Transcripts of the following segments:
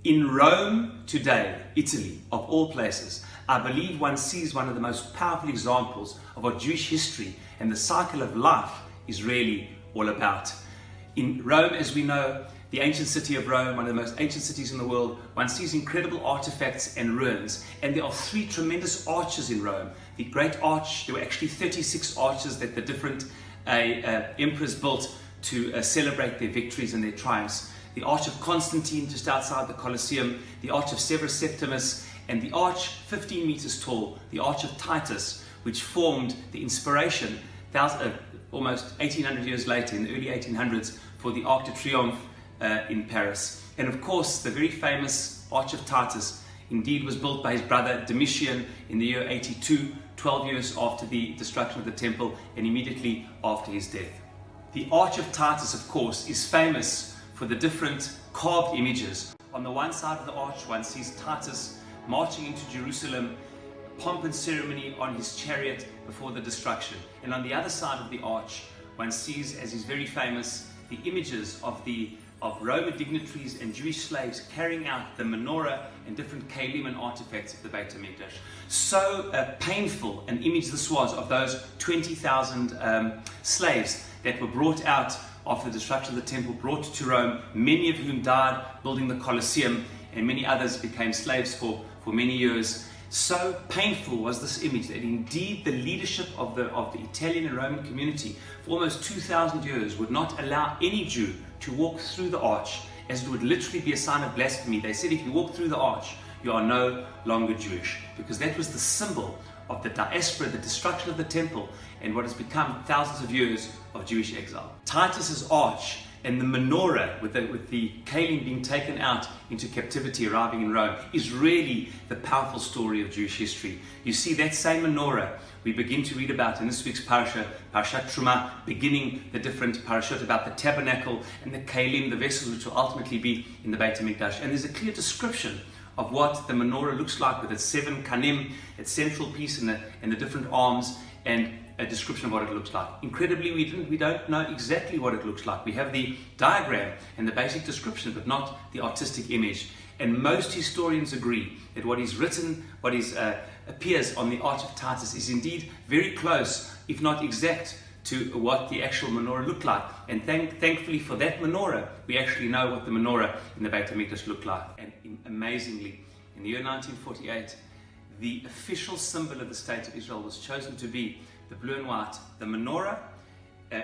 In Rome today, Italy, of all places, I believe one sees one of the most powerful examples of what Jewish history and the cycle of life is really all about. In Rome, as we know, the ancient city of Rome, one of the most ancient cities in the world, one sees incredible artifacts and ruins. And there are three tremendous arches in Rome. The Great Arch, there were actually 36 arches that the different emperors built to celebrate their victories and their triumphs. The Arch of Constantine, just outside the Colosseum, the Arch of Severus Septimus, and the arch 15 meters tall, the Arch of Titus, which formed the inspiration almost 1800 years later, in the early 1800s, for the Arc de Triomphe in Paris. And of course, the very famous Arch of Titus indeed was built by his brother Domitian in the year 82, 12 years after the destruction of the temple and immediately after his death. The Arch of Titus, of course, is famous for the different carved images. On the one side of the arch, one sees Titus marching into Jerusalem, pomp and ceremony on his chariot before the destruction. And on the other side of the arch, one sees, as is very famous, the images of Roman dignitaries and Jewish slaves carrying out the menorah and different kalim and artifacts of the Beit HaMikdash. So painful an image this was of those 20,000 slaves that were brought out after the destruction of the temple, brought to Rome, many of whom died building the Colosseum, and many others became slaves for many years. So painful was this image that indeed the leadership of the Italian and Roman community for almost 2,000 years would not allow any Jew to walk through the arch, as it would literally be a sign of blasphemy. They said if you walk through the arch, you are no longer Jewish, because that was the symbol of the diaspora, the destruction of the temple, and what has become thousands of years of Jewish exile. Titus's arch and the menorah with the kalim being taken out into captivity, arriving in Rome, is really the powerful story of Jewish history. You see that same menorah we begin to read about in this week's parasha, Parashat Truma, beginning the different parashot about the tabernacle and the kalim, the vessels which will ultimately be in the Beit HaMikdash. And there's a clear description of what the menorah looks like with its 7 kanim, its central piece and the different arms, and a description of what it looks like. Incredibly, we don't know exactly what it looks like. We have the diagram and the basic description, but not the artistic image. And most historians agree that what is written, appears on the Arch of Titus is indeed very close, if not exact, to what the actual menorah looked like. And thankfully for that menorah, we actually know what the menorah in the Beit HaMikdash looked like. And amazingly, in the year 1948, the official symbol of the state of Israel was chosen to be the blue and white, the menorah,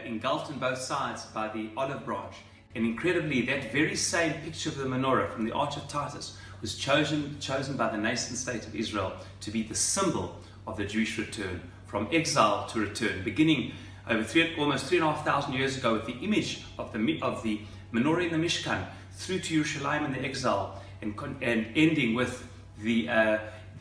engulfed on both sides by the olive branch. And incredibly, that very same picture of the menorah from the Arch of Titus was chosen by the nascent state of Israel to be the symbol of the Jewish return, from exile to return, beginning over almost 3,500 years ago with the image of the menorah in the Mishkan, through to Yerushalayim and the exile, and ending with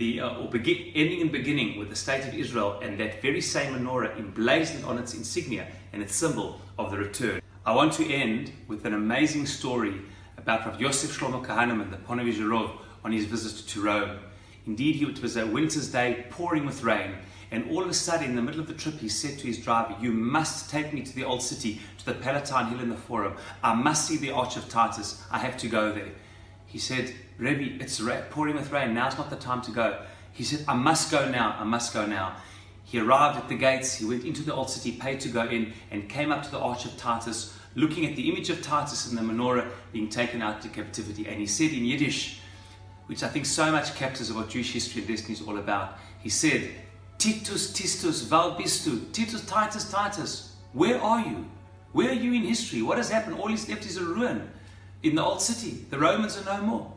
ending and beginning with the state of Israel and that very same menorah emblazoned on its insignia and its symbol of the return. I want to end with an amazing story about Rav Yosef Shlomo Kahaneman, the Ponovezh Rav, on his visit to Rome. Indeed, it was a winter's day, pouring with rain, and all of a sudden, in the middle of the trip, he said to his driver, "You must take me to the old city, to the Palatine Hill in the Forum. I must see the Arch of Titus. I have to go there." He said, "Rebbe, it's pouring with rain. Now's not the time to go." He said, "I must go now. I must go now." He arrived at the gates. He went into the old city, paid to go in, and came up to the Arch of Titus, looking at the image of Titus and the menorah being taken out to captivity. And he said in Yiddish, which I think so much captures what Jewish history and destiny is all about, he said, "Titus, Titus, val bist du? Titus, Titus, Titus, where are you? Where are you in history? What has happened? All he's left is a ruin in the old city. The Romans are no more.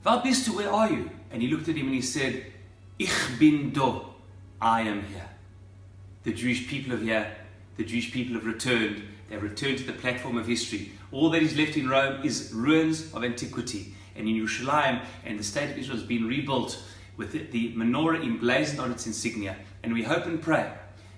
Val bist du, where are you?" And he looked at him and he said, "Ich bin do, I am here." The Jewish people are here. The Jewish people have returned. They've returned to the platform of history. All that is left in Rome is ruins of antiquity. And in Yerushalayim, and the state of Israel has been rebuilt with the menorah emblazoned on its insignia. And we hope and pray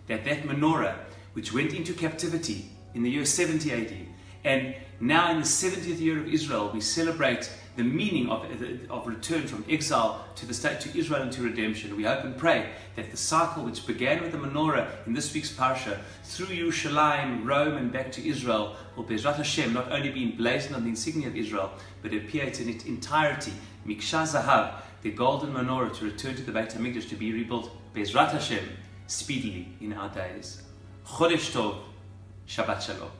that that menorah, which went into captivity in the year 70 AD, and now in the 70th year of Israel, we celebrate the meaning of return from exile to the state, to Israel and to redemption. We hope and pray that the cycle which began with the menorah in this week's parasha, through Yerushalayim, Rome and back to Israel, will Bezrat Hashem not only be emblazoned on the insignia of Israel, but appear in its entirety, Miksha Zahav, the golden menorah, to return to the Beit HaMikdash, to be rebuilt Bezrat Hashem speedily in our days. Chodesh Tov, Shabbat Shalom.